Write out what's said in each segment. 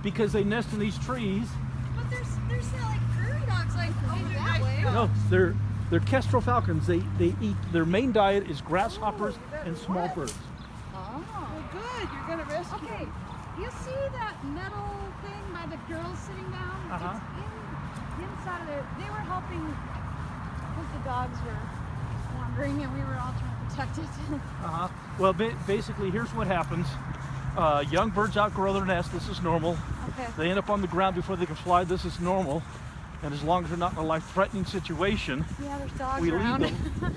because they nest in these trees. But there's like prairie dogs like over that way. No, they're Kestrel Falcons. They eat, their main diet is grasshoppers and small birds. Oh. Well, good. You're going to rescue Okay, them. you see that metal thing by the girls sitting down? Uh-huh. It's inside of there. They were helping because the dogs were wandering and we were all trying to protect it. Uh-huh. Well, basically, here's what happens. Young birds outgrow their nest. This is normal. Okay. They end up on the ground before they can fly. This is normal. And as long as they're not in a life-threatening situation, Yeah, there's dogs we around. leave them.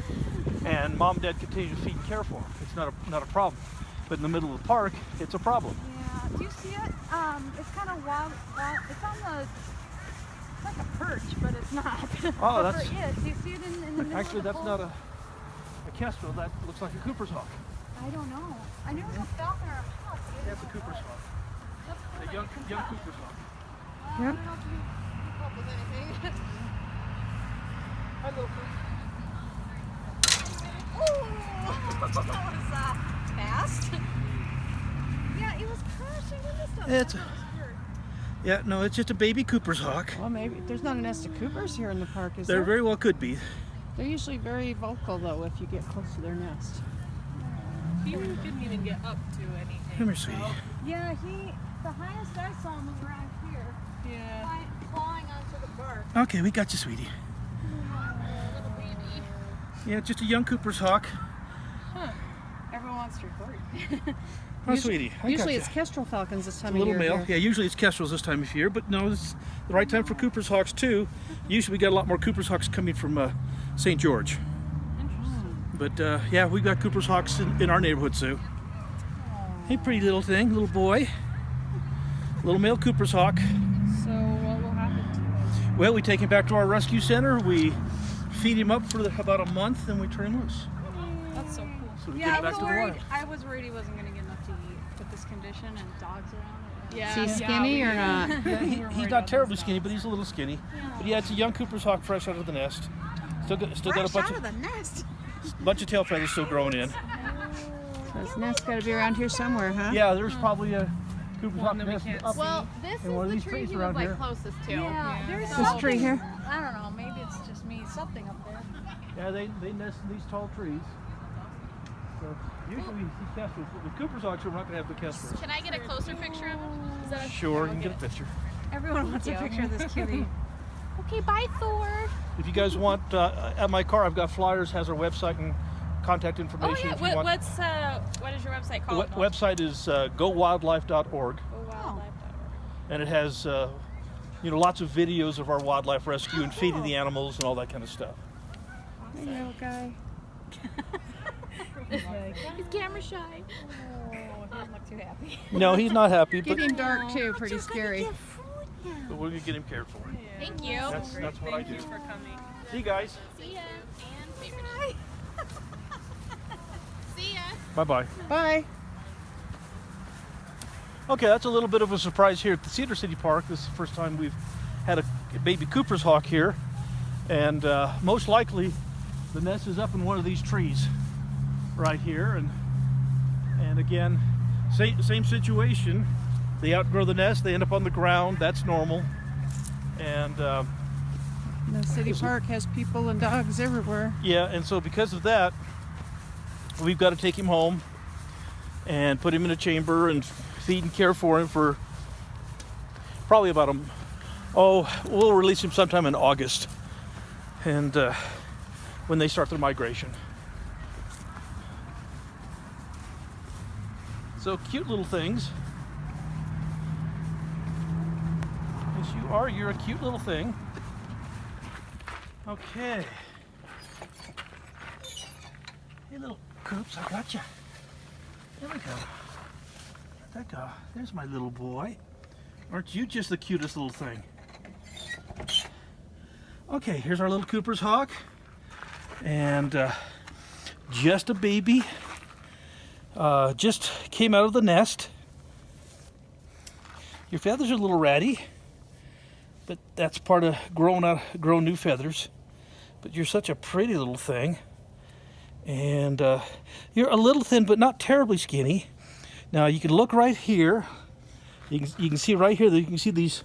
And mom and dad continue to feed and care for them. It's not a problem. But in the middle of the park, it's a problem. Yeah. Do you see it? It's kind of wild. It's on the. It's like a perch, but it's not. Oh, But that's- for it. Do you see it in the middle Actually, of the that's pole? not a kestrel. That looks like a Cooper's hawk. I don't know. I knew it was a falcon or a hawk. but I Yeah, it's a didn't know Cooper's what. hawk. That's cool A that young you can tell. Cooper's hawk. I don't know if you keep up with anything. Hi, little Coop. Ooh, that was fast. Yeah, it was crashing into stuff. It's- I thought it was hurt. Yeah, no, it's just a baby Cooper's hawk. Well, maybe. There's not a nest of Coopers here in the park, is There there? very well could be. They're usually very vocal, though, if you get close to their nest. He couldn't even get up to anything. Come here, sweetie. Yeah, the highest I saw him was around here, Yeah. clawing onto the bark. Okay, we got you, sweetie. Little baby. Yeah, just a young Cooper's hawk. Everyone wants to report. Oh, sweetie, I Usually got it's you. Kestrel Falcons this time A little of year. male. Yeah, usually it's kestrels this time of year, but no, it's the right time for Cooper's hawks too. Usually we got a lot more Cooper's hawks coming from St. George. But yeah, we got Cooper's hawks in our neighborhood too. Hey, pretty little thing, little boy. Little male Cooper's hawk. So what will happen to him? Well, we take him back to our rescue center. We feed him up for about a month, and we turn him loose. That's so cool. So we Yeah, get I him back was to the worried. wild. I was worried he wasn't going to get enough to eat with this condition and dogs around. Yeah. Is he skinny or not? He's not terribly skinny, but he's a little skinny. But yeah, it's a young Cooper's hawk fresh out of the nest. Still got a bunch out of the nest. of tail feathers still growing in. So his nest's got to be around here somewhere, huh? Yeah, there's probably a Cooper's hawk that we nest can't up. see. This in one of is these the tree trees he around was here. like closest to. Yeah. There's This something, tree here? I don't know. Maybe it's just me. Something up there. Yeah, they nest in these tall trees. So usually we see kestrels, but with Cooper's hawks, we're not going to have the kestrels. Can I get a closer picture of him? Is that Sure, you can get a picture. Everyone wants a picture of this cutie. Okay, bye, Thor. If you guys want, at my car, I've got flyers, has our website and contact Oh information. yeah. If you want. What is your website The called? website is gowildlife.org, and it has lots of videos of our wildlife rescue and feeding the animals and all that kind of stuff. Hey, little guy. He's camera shy. Oh, he doesn't look too happy. No, he's not happy, but, Getting dark, too. Pretty scary. but we're gonna get him cared for. Thank you. That's what I do. Thank you for coming. See you guys. See ya. And favorite. See ya. Bye bye. Bye. Okay, that's a little bit of a surprise here at the Cedar City Park. This is the first time we've had a baby Cooper's hawk here, and most likely the nest is up in one of these trees right here. And again, same situation. They outgrow the nest. They end up on the ground. That's normal. And The city park has people and dogs everywhere. yeah, and so because of that, we've got to take him home and put him in a chamber and feed and care for him for probably about we'll release him sometime in August, and when they start their migration. So cute little things. Yes, you are. You're a cute little thing. Okay. Hey, little Coops, I got you. There we go. There we go. There's my little boy. Aren't you just the cutest little thing? Okay, here's our little Cooper's hawk. And just a baby. Just came out of the nest. Your feathers are a little ratty, but that's part of growing new feathers. But you're such a pretty little thing. And you're a little thin, but not terribly skinny. Now you can look right here. You can see right here that you can see these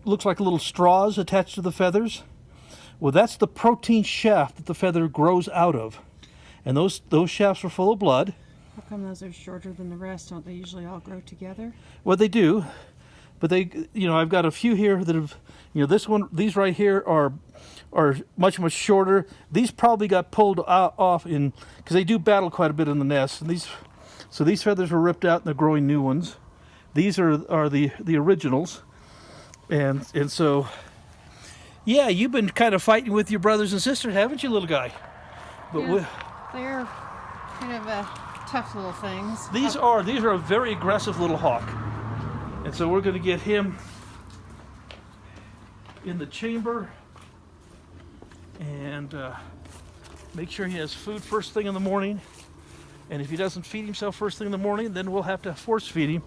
looks like little straws attached to the feathers. Well, that's the protein shaft that the feather grows out of, and those shafts are full of blood. How come those are shorter than the rest? Don't they usually all grow together? Well, they do, but I've got a few here that have, these right here are much shorter. These probably got pulled off because they do battle quite a bit in the nest, and these feathers were ripped out and they're growing new ones. These are the originals, and so yeah, you've been kind of fighting with your brothers and sisters, haven't you, little guy? But yeah, they're kind of tough little things. These are a very aggressive little hawk, and so we're going to get him in the chamber and make sure he has food first thing in the morning. And if he doesn't feed himself first thing in the morning, then we'll have to force feed him.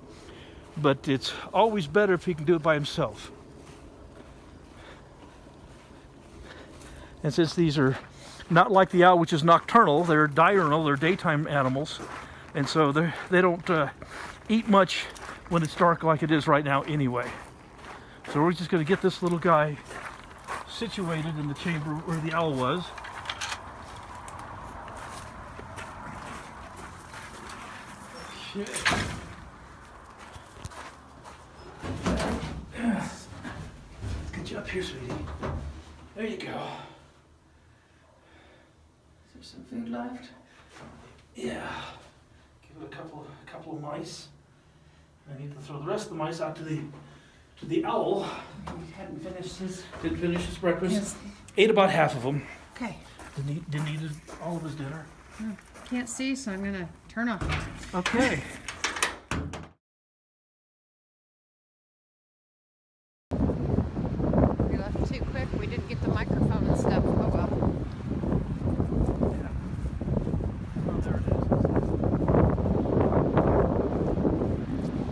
But it's always better if he can do it by himself. And since these are not like the owl, which is nocturnal, they're diurnal, they're daytime animals. And so they don't eat much when it's dark like it is right now anyway. So we're just going to get this little guy situated in the chamber where the owl was. Okay. Let's get you up here, sweetie. There you go. Is there some food left? Yeah. Give it a couple of mice. I need to throw the rest of the mice out to the owl. Didn't finish his breakfast. Yes. Ate about half of them. Okay. Didn't eat all of his dinner. Can't see, so I'm gonna turn off. Okay. We left too quick. We didn't get the microphone and stuff. Oh well. Yeah. Oh, there it is.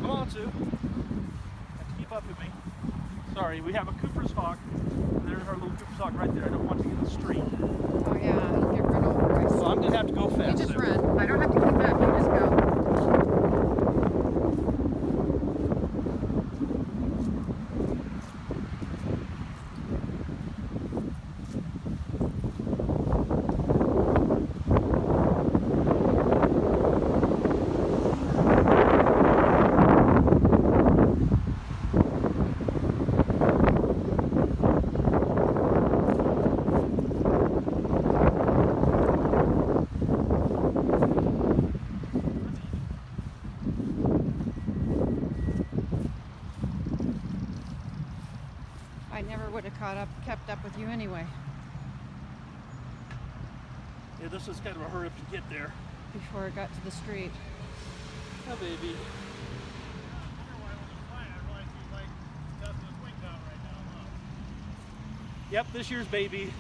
Come on, Sue. Have to keep up with me. Sorry, we have a Cooper's hawk. There's our little Cooper's hawk right there. I don't want to get in the street. Oh yeah, you'll get run over. So I'm gonna have to go fast. You just Sue. run. I don't have to keep up. You just go. I never would have kept up with you anyway. Yeah, this is kind of a hurry up to get there. Before it got to the street. Oh, baby. Yep, this year's baby.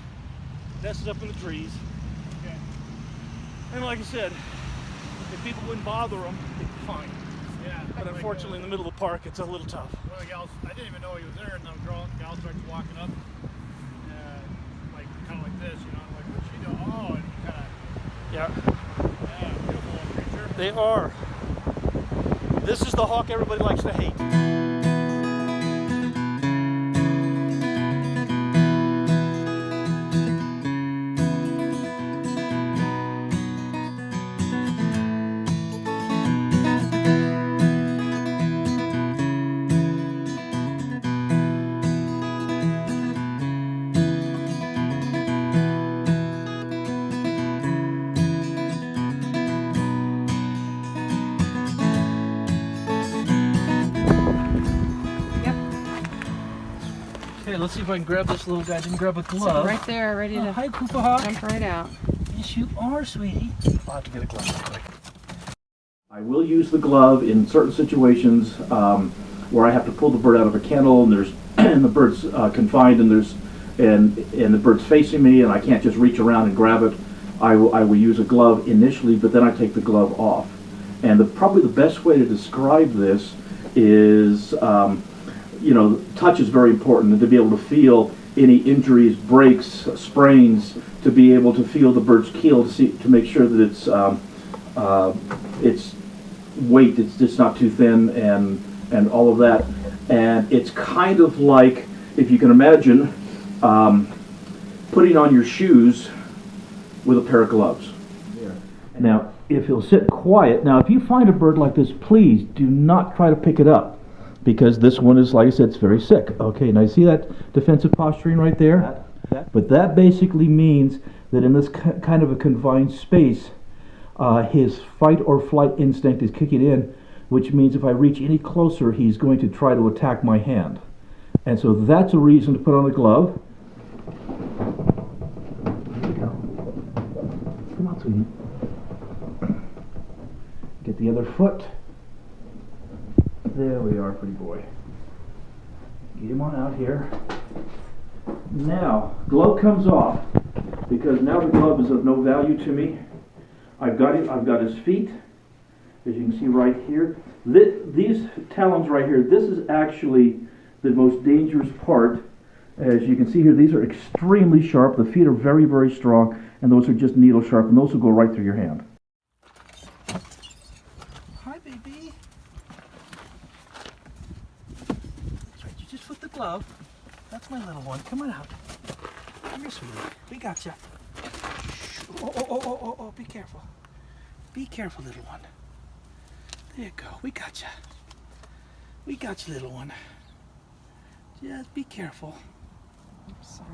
Nest is up in the trees. Okay. And like I said, if people wouldn't bother them, they'd be fine. Yeah. But unfortunately, in the middle of the park, it's a little tough. One of the gals, I didn't even know he was there, and the gal starts walking up, like kind of like this, you know. I'm like, what's she doing? Oh, and he kind of, Yeah, beautiful little creature. they are. This is the hawk everybody likes to hate. Okay, let's see if I can grab this little guy. I didn't grab a glove. Right there, ready to Hi, Koopa Hawk. jump right out. Yes, you are, sweetie. I'll have to get a glove real quick. I will use the glove in certain situations where I have to pull the bird out of a kennel and there's and the bird's confined and the bird's facing me and I can't just reach around and grab it. I will use a glove initially, but then I take the glove off. And probably the best way to describe this is, touch is very important, and to be able to feel any injuries, breaks, sprains, to be able to feel the bird's keel to make sure that its weight, it's just not too thin, and and all of that. And it's kind of like, if you can imagine, putting on your shoes with a pair of gloves. Now, if he'll sit quiet, now if you find a bird like this, please do not try to pick it up, because this one is, like I said, it's very sick. Okay, now you see that defensive posturing right there? But that basically means that in this kind of a confined space, his fight or flight instinct is kicking in, which means if I reach any closer, he's going to try to attack my hand. And so that's a reason to put on a glove. Here we go. Come on, sweetie. Get the other foot. There we are, pretty boy. Get him on out here. Now, glove comes off, because now the glove is of no value to me. I've got his feet, as you can see right here. These talons right here, this is actually the most dangerous part. As you can see here, these are extremely sharp. The feet are very, very strong, and those are just needle sharp, and those will go right through your hand. Hi, baby. That's right, you just put the glove. That's my little one. Come on out. Come here, sweetie. We got you. Oh, be careful. Be careful, little one. There you go. We got you. We got you, little one. Just be careful. Sorry.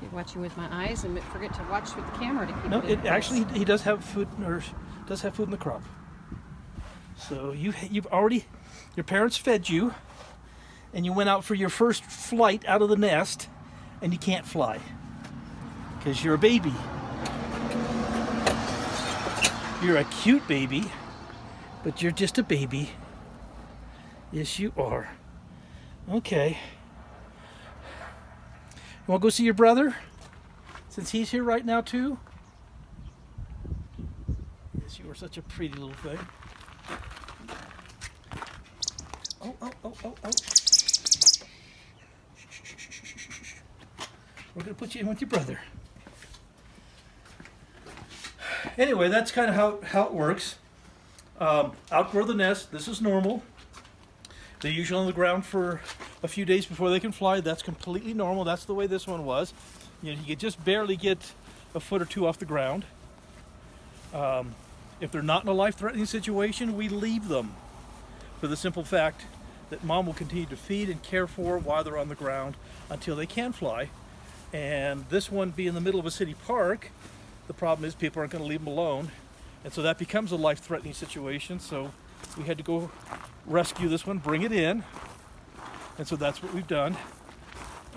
You're watching with my eyes and forget to watch with the camera to keep No, it in actually, place. he does have food, or does have food in the crop. So you've already, your parents fed you, and you went out for your first flight out of the nest, and you can't fly because you're a baby. You're a cute baby, but you're just a baby. Yes, you are. Okay. You want to go see your brother, since he's here right now too? Yes, you are such a pretty little thing. Oh. We're going to put you in with your brother. Anyway, that's kind of how it works. Outgrow the nest. This is normal. They're usually on the ground for a few days before they can fly. That's completely normal. That's the way this one was. You know, you could just barely get a foot or two off the ground. If they're not in a life-threatening situation, we leave them, for the simple fact that mom will continue to feed and care for while they're on the ground until they can fly. And this one being in the middle of a city park, the problem is people aren't going to leave them alone, and so that becomes a life-threatening situation. So we had to go rescue this one, bring it in, and so that's what we've done.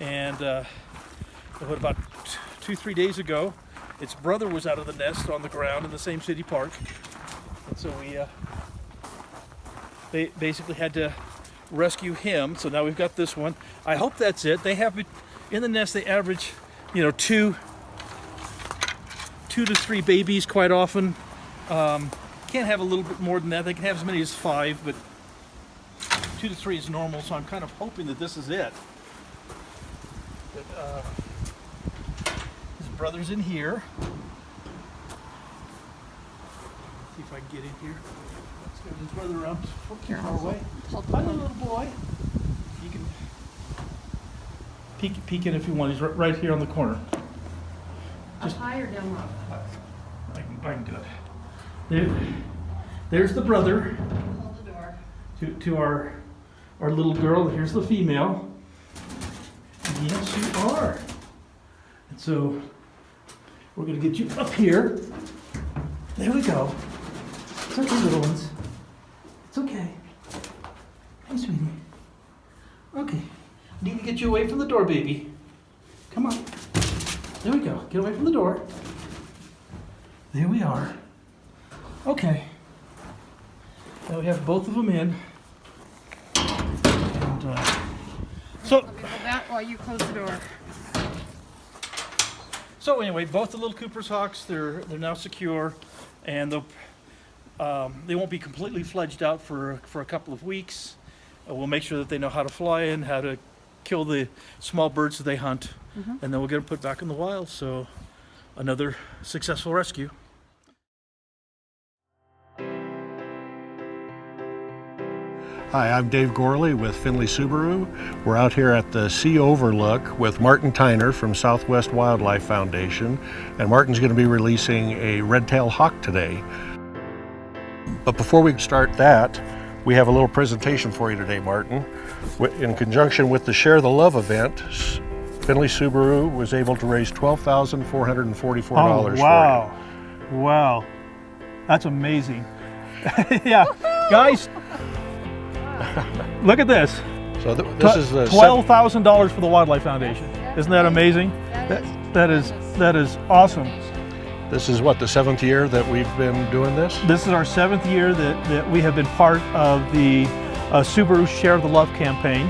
And about 2-3 days ago, its brother was out of the nest on the ground in the same city park, and so they basically had to rescue him. So now we've got this one. I hope that's it. They have in the nest, they average, 2 to 3 babies quite often. Can't have a little bit more than that. They can have as many as 5, but 2 to 3 is normal, so I'm kind of hoping that this is it. But, his brother's in here. Let's see if I can get in here. Let's get his brother around far away. Hi, little boy. You can peek in if you want. He's right here on the corner. Up high or down low? I can do it. There's the brother. Hold the door. To our little girl. Here's the female. Yes, you are. And so we're going to get you up here. There we go. It's okay, little ones. It's okay. Hey, sweetie. Okay. Need to get you away from the door, baby. Come on. There we go. Get away from the door. There we are. Okay. Now we have both of them in. And, so. Let me hold that while you close the door. So anyway, both the little Cooper's Hawks, they're now secure, and they won't be completely fledged out for a couple of weeks. We'll make sure that they know how to fly and how to kill the small birds that they hunt, and then we'll get them put back in the wild. So another successful rescue. Hi, I'm Dave Gorley with Findlay Subaru. We're out here at the Sea Overlook with Martin Tyner from Southwest Wildlife Foundation, and Martin's going to be releasing a red-tailed hawk today. But before we start that, we have a little presentation for you today, Martin. In conjunction with the Share the Love event, Findlay Subaru was able to raise $12,444 Oh, wow. Wow. That's amazing. Yeah. Guys, look at this. So this is the $12,000 for the Wildlife Foundation. Isn't that amazing? That is awesome. This is what, the 7th year that we've been doing this? This is our 7th year that we have been part of the Subaru Share the Love campaign,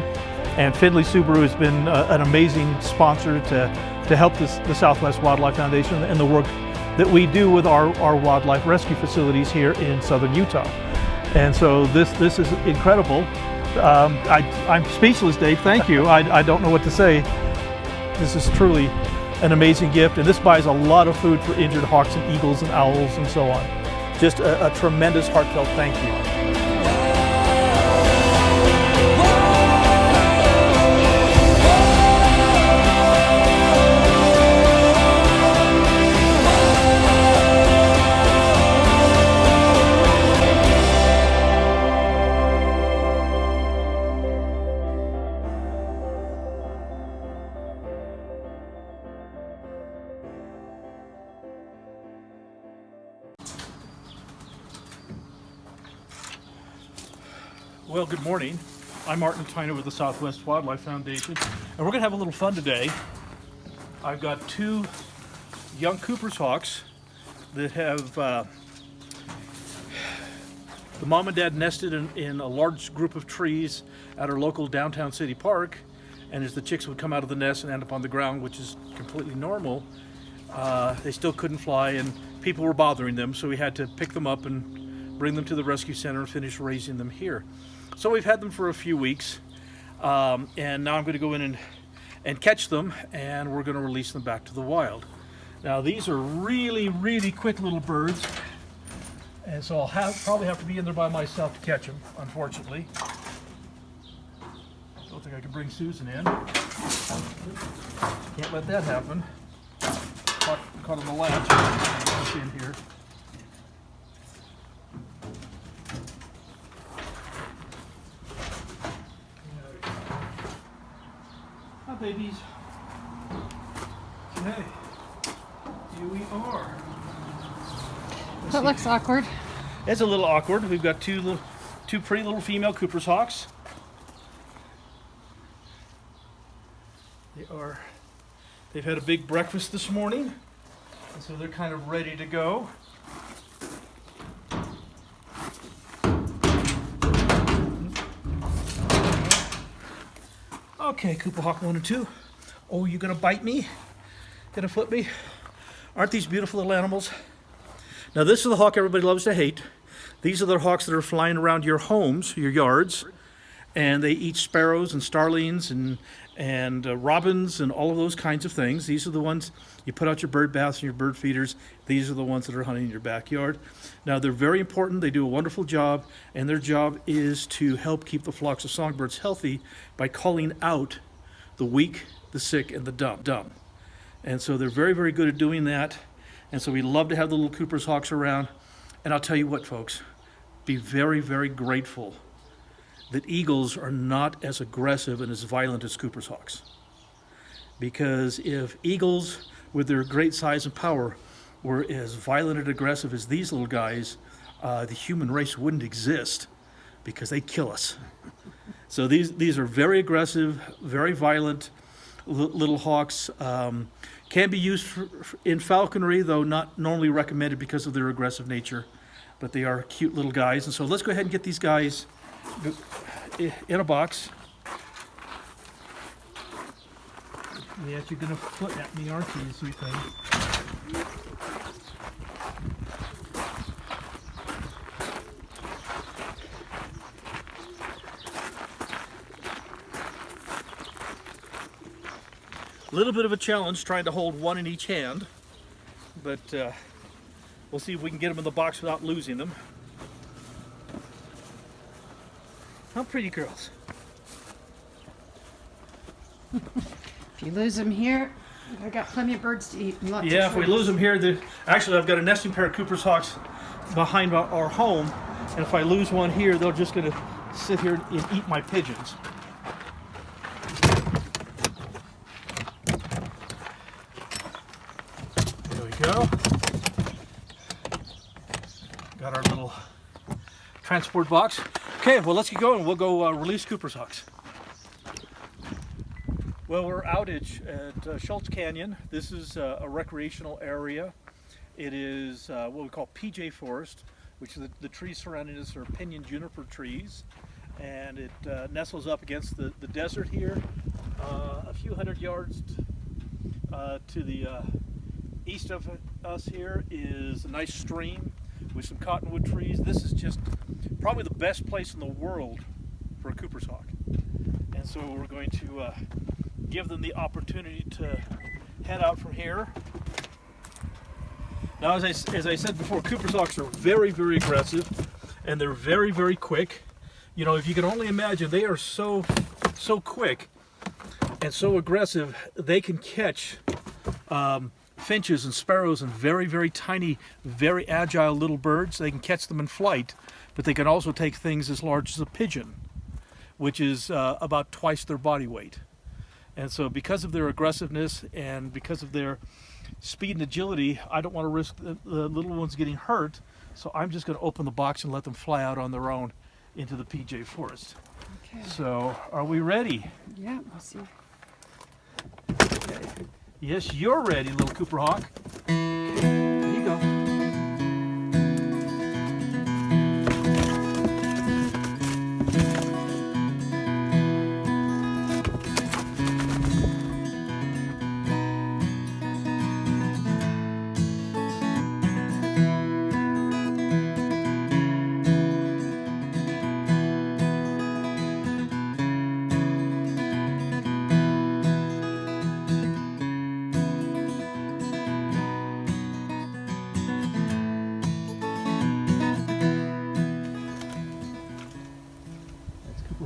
and Findlay Subaru has been an amazing sponsor to help the Southwest Wildlife Foundation and the work that we do with our wildlife rescue facilities here in southern Utah. And so this is incredible. I'm speechless, Dave. Thank you. I don't know what to say. This is truly an amazing gift, and this buys a lot of food for injured hawks and eagles and owls and so on. Just a tremendous heartfelt thank you. Well, good morning. I'm Martin Tyner with the Southwest Wildlife Foundation, and we're going to have a little fun today. I've got 2 young Cooper's hawks that have, the mom and dad nested in a large group of trees at our local downtown city park, and as the chicks would come out of the nest and end up on the ground, which is completely normal, they still couldn't fly, and people were bothering them, so we had to pick them up and bring them to the rescue center and finish raising them here. So we've had them for a few weeks, and now I'm going to go in and catch them, and we're going to release them back to the wild. Now these are really, really quick little birds, and so I'll probably have to be in there by myself to catch them, unfortunately. Don't think I can bring Susan in. Can't let that happen. Caught on the latch. Push in here. Hi, babies. Okay, here we are. That looks awkward. It's a little awkward. We've got two pretty little female Cooper's hawks. They've had a big breakfast this morning, and so they're kind of ready to go. Okay, Cooper Hawk 1 and 2. Oh, you gonna bite me? Gonna flip me? Aren't these beautiful little animals? Now this is the hawk everybody loves to hate. These are the hawks that are flying around your homes, your yards, and they eat sparrows and starlings and robins and all of those kinds of things. These are the ones you put out your bird baths and your bird feeders. These are the ones that are hunting in your backyard. Now they're very important. They do a wonderful job, and their job is to help keep the flocks of songbirds healthy by calling out the weak, the sick, and the dumb. And so they're very, very good at doing that. And so we love to have the little Cooper's hawks around. And I'll tell you what, folks, be very, very grateful that eagles are not as aggressive and as violent as Cooper's hawks. Because if eagles, with their great size and power, were as violent and aggressive as these little guys, the human race wouldn't exist, because they'd kill us. So these are very aggressive, very violent little hawks. Can be used in falconry, though not normally recommended because of their aggressive nature, but they are cute little guys. And so let's go ahead and get these guys in a box. Yes, you're gonna foot at me, aren't you, sweet thing? A little bit of a challenge trying to hold one in each hand, but we'll see if we can get them in the box without losing them. How pretty girls. If you lose them here, I got plenty of birds to eat. And lots Yeah, of if we trees. lose them here, actually I've got a nesting pair of Cooper's Hawks behind our home, and if I lose one here, they're just going to sit here and eat my pigeons. There we go. Got our little transport box. Okay, well, let's get going. We'll go release Cooper's Hawks. Well, we're out at Schultz Canyon. This is a recreational area. It is what we call PJ Forest, which is the trees surrounding us are pinyon juniper trees. And it nestles up against the desert here. A few hundred yards to the east of us here is a nice stream with some cottonwood trees. This is just probably the best place in the world for a Cooper's Hawk. And so we're going to give them the opportunity to head out from here. Now, as I said before, Cooper's Hawks are very, very aggressive, and they're very, very quick. You know, if you can only imagine, they are so quick and so aggressive, they can catch finches and sparrows and very, very tiny, very agile little birds. They can catch them in flight, but they can also take things as large as a pigeon, which is about twice their body weight. And so because of their aggressiveness and because of their speed and agility, I don't want to risk the little ones getting hurt, so I'm just going to open the box and let them fly out on their own into the PJ Forest. Okay. So, are we ready? Yeah, we'll see. Okay. Yes, you're ready, little Cooper Hawk. There you go.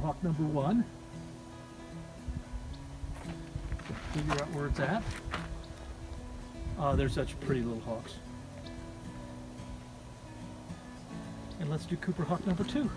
Hawk number one. Figure out where it's at. They're such pretty little hawks. And let's do Cooper Hawk number two.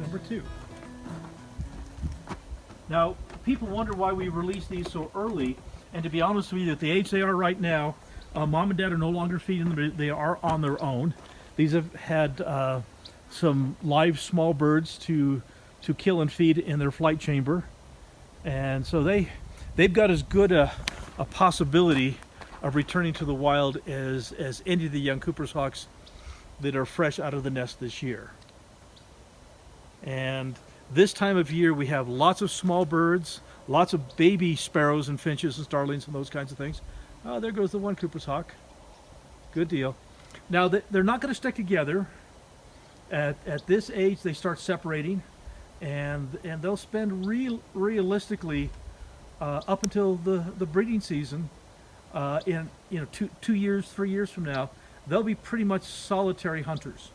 Number two. Now, people wonder why we release these so early, and to be honest with you, at the age they are right now, mom and dad are no longer feeding them. They are on their own. These have had some live small birds to kill and feed in their flight chamber, and so they've got as good a possibility of returning to the wild as any of the young Cooper's Hawks that are fresh out of the nest this year. And this time of year we have lots of small birds, lots of baby sparrows and finches and starlings and those kinds of things. Oh, there goes the one Cooper's Hawk. Good deal. Now they're not going to stick together. At this age they start separating, and they'll spend realistically up until the breeding season. In 2 years, 3 years from now, they'll be pretty much solitary hunters.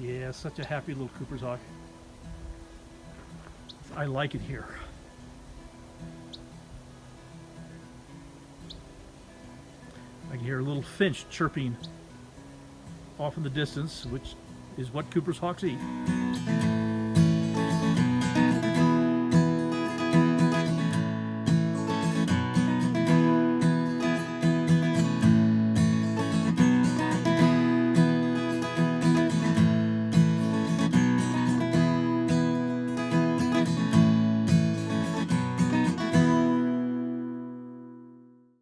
Yeah, such a happy little Cooper's Hawk. I like it here. I can hear a little finch chirping off in the distance, which is what Cooper's Hawks eat.